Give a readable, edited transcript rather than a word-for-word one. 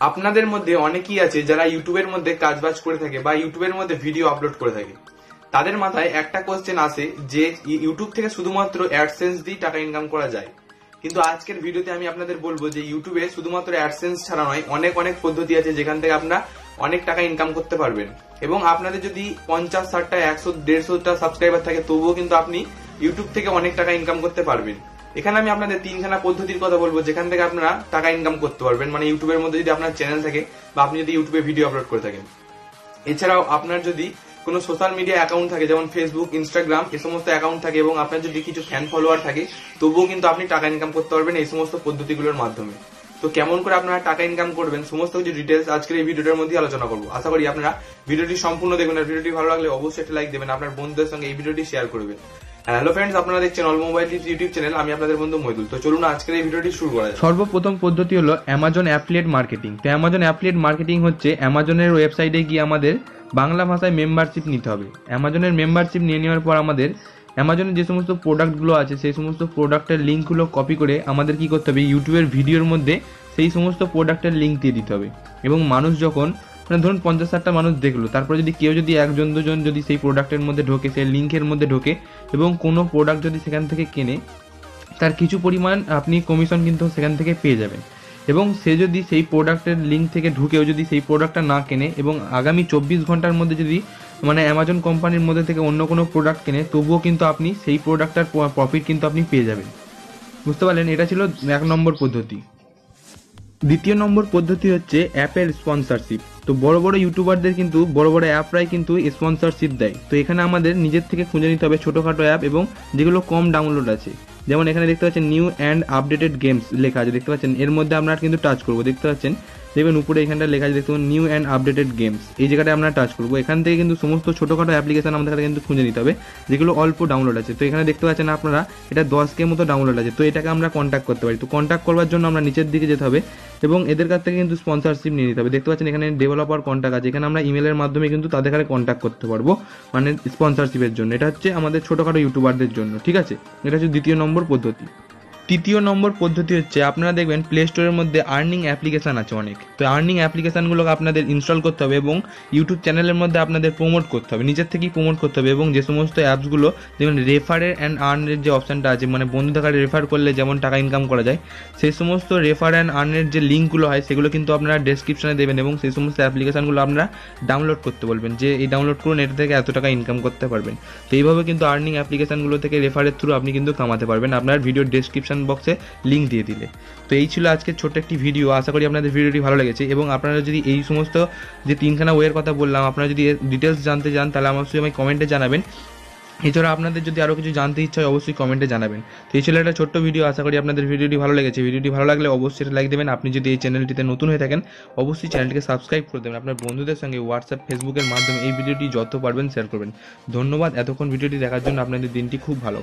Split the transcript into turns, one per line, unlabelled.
আপনাদের মধ্যে অনেকেই আছে যারা ইউটিউবের মধ্যে কাজবাজ করে থাকে বা ইউটিউবের মধ্যে ভিডিও আপলোড করে থাকে। তাদের মাথায় একটা কোশ্চেন আসে যে ইউটিউব থেকে শুধুমাত্র অ্যাডসেন্স দিয়ে টাকা ইনকাম করা যায়। কিন্তু আজকের ভিডিওতে আমি আপনাদের বলবো যে ইউটিউবে শুধুমাত্র অ্যাডসেন্স ছাড়া নয়, অনেক অনেক পদ্ধতি আছে যেখান থেকে আপনারা অনেক টাকা ইনকাম করতে পারবেন। এবং আপনাদের যদি 50, 60টা, 100, 150টা সাবস্ক্রাইবার থাকে তবুও কিন্তু আপনি ইউটিউব থেকে অনেক টাকা ইনকাম করতে পারবেন। এখানে আমি আপনাদের 3খানা পদ্ধতির কথা বলবো যেখান থেকে আপনারা টাকা ইনকাম করতে পারবেন, মানে ইউটিউবের মধ্যে যদি আপনার চ্যানেল থাকে বা আপনি যদি ইউটিউবে ভিডিও আপলোড করে থাকেন। এছাড়াও আপনার যদি কোনো সোশ্যাল মিডিয়া অ্যাকাউন্ট থাকে যেমন ফেসবুক, ইনস্টাগ্রাম, এই সমস্ত অ্যাকাউন্ট থাকে এবং আপনার যদি কিছু ফ্যান ফলোয়ার থাকে তবুও কিন্তু আপনি টাকা ইনকাম করতে পারবেন এই সমস্ত পদ্ধতিগুলোর মাধ্যমে। তো কেমন করে আপনারা টাকা ইনকাম করবেন সমস্ত কিছু ডিটেলস আজকের এই ভিডিওটার মধ্যে আলোচনা করবো। আশা করি আপনারা ভিডিওটি সম্পূর্ণ দেখবেন। আর ভিডিওটি ভালো লাগলে অবশ্যই একটা লাইক দেবেন, আপনার বন্ধুদের সঙ্গে এই ভিডিওটি শেয়ার করবেন। হ্যালো ফ্রেন্ডস, আপনারা দেখছেন all mobile tips YouTube channel. আমি আপনাদের বন্ধু মইদুল। তো চলুন আজকের এই ভিডিওটি শুরু করা যাক।
সর্বপ্রথম পদ্ধতি হলো অ্যামাজন অ্যাফিলিয়েট মার্কেটিং। তো অ্যামাজন অ্যাফিলিয়েট মার্কেটিং হচ্ছে অ্যামাজনের ওয়েবসাইটে গিয়ে আমাদের বাংলা ভাষায় মেম্বারশিপ নিতে হবে। অ্যামাজনের মেম্বারশিপ নিয়ে নেওয়ার পর আমাদের অ্যামাজনের যে সমস্ত প্রোডাক্টগুলো আছে সেই সমস্ত প্রোডাক্টের লিঙ্কগুলো কপি করে আমাদের কি করতে হবে, ইউটিউবের ভিডিওর মধ্যে সেই সমস্ত প্রোডাক্টের লিঙ্ক দিয়ে দিতে হবে। এবং মানুষ যখন মানে ধরুন 50-60টা মানুষ দেখলো, তারপরে যদি কেউ যদি 1 2 জন যদি সেই প্রোডাক্টের মধ্যে ঢোকে, সেই লিঙ্কের মধ্যে ঢোকে এবং কোনো প্রোডাক্ট যদি সেখান থেকে কেনে, তার কিছু পরিমাণ আপনি কমিশন কিন্তু সেখান থেকে পেয়ে যাবেন। এবং সে যদি সেই প্রোডাক্টের লিঙ্ক থেকে ঢুকেও যদি সেই প্রোডাক্টটা না কেনে এবং আগামী 24 ঘন্টার মধ্যে যদি মানে অ্যামাজন কোম্পানির মধ্যে থেকে অন্য কোনো প্রোডাক্ট কেনে, তবুও কিন্তু আপনি সেই প্রোডাক্টটার প্রফিট কিন্তু আপনি পেয়ে যাবেন। বুঝতে পারলেন? এটা ছিল 1 নম্বর পদ্ধতি। দ্বিতীয় নম্বর পদ্ধতি হচ্ছে অ্যাপের স্পন্সরশিপ। তো বড় বড় ইউটিউবারদের কিন্তু বড় বড় অ্যাপরাই কিন্তু স্পন্সরশিপ দেয়। তো এখানে আমাদের নিজের থেকে খুঁজে নিতে হবে ছোটোখাটো অ্যাপ এবং যেগুলো কম ডাউনলোড আছে। যেমন এখানে দেখতে পাচ্ছেন নিউ অ্যান্ড আপডেটেড গেমস লেখা আছে, দেখতে পাচ্ছেন। এর মধ্যে আমরা কিন্তু টাচ করবো, দেখতে পাচ্ছেন। দেখবেন উপরে এখানটা লেখা আছে, দেখতে পাবেন নিউ অ্যান্ড আপডেটেড গেমস। এই জায়গাটায় আমরা টাচ করবো। এখান থেকে কিন্তু সমস্ত ছোটোখাটো অ্যাপ্লিকেশন আমাদের কিন্তু খুঁজে নিতে হবে যেগুলো অল্প ডাউনলোড আছে। তো এখানে দেখতে পাচ্ছেন আপনারা এটা 10K মতো ডাউনলোড আছে। তো এটাকে আমরা কন্ট্যাক্ট করতে পারি। তো কন্ট্যাক্ট করবার জন্য আমরা নিচের দিকে যেতে হবে এবং এদের কাছ থেকে কিন্তু স্পন্সরশিপ নিয়ে নিতে হবে। দেখতে পাচ্ছেন এখানে ডেভেলপার কন্ট্যাক্ট আছে, এখানে আমরা ইমেলের মাধ্যমে কিন্তু তাদের কাছে কন্ট্যাক্ট করতে পারবো মানে স্পন্সরশিপের জন্য। এটা হচ্ছে আমাদের ছোটোখাটো ইউটিউবারদের জন্য, ঠিক আছে। এটা হচ্ছে দ্বিতীয় নম্বর পদ্ধতি। তৃতীয় নম্বর পদ্ধতি হচ্ছে আপনারা দেখবেন প্লে স্টোরের মধ্যে আর্নিং অ্যাপ্লিকেশান আছে অনেক। তো আর্নিং অ্যাপ্লিকেশানগুলোকে আপনাদের ইনস্টল করতে হবে এবং ইউটিউব চ্যানেলের মধ্যে আপনাদের প্রমোট করতে হবে, নিজের থেকেই প্রমোট করতে হবে। এবং যে সমস্ত অ্যাপসগুলো যেমন রেফারের অ্যান্ড আর্নের যে অপশানটা আছে, মানে বন্ধুদের কাছে রেফার করলে যেমন টাকা ইনকাম করা যায়, সেই সমস্ত রেফার অ্যান্ড আর্নের যে লিঙ্কগুলো হয় সেগুলো কিন্তু আপনারা ডেসক্রিপশনে দেবেন এবং সেই সমস্ত অ্যাপ্লিকেশানগুলো আপনারা ডাউনলোড করতে বলবেন যে এই ডাউনলোড করুন, এটা থেকে এত টাকা ইনকাম করতে পারবেন। তো এইভাবে কিন্তু আর্নিং অ্যাপ্লিকেশানগুলো থেকে রেফারের থ্রু আপনি কিন্তু কামাতে পারবেন আপনার ভিডিও ডেসক্রিপশন বক্সে লিঙ্ক দিয়ে দিলে। তো এই ছিল আজকের ছোট্ট একটি ভিডিও। আশা করি আপনাদের ভিডিওটি ভালো লেগেছে এবং আপনারা যদি এই সমস্ত যে 3খানা ওয়ের কথা বললাম আপনারা যদি ডিটেলস জানতে চান তাহলে অবশ্যই আমাকে কমেন্টে জানাবেন। এছাড়া আপনাদের যদি আরও কিছু জানতে ইচ্ছা হয় অবশ্যই কমেন্টে জানাবেন। তো এই ছিল একটা ছোট্ট ভিডিও। আশা করি আপনাদের ভিডিওটি ভালো লেগেছে। ভিডিওটি ভালো লাগলে অবশ্যই লাইক দেবেন। আপনি যদি এই চ্যানেলটিতে নতুন হয়ে থাকেন অবশ্যই চ্যানেলটিকে সাবস্ক্রাইব করে দেবেন। আপনার বন্ধুদের সঙ্গে হোয়াটসঅ্যাপ, ফেসবুকের মাধ্যমে এই ভিডিওটি যত পারবেন শেয়ার করবেন। ধন্যবাদ এতক্ষণ ভিডিওটি দেখার জন্য। আপনাদের দিনটি খুব ভালো।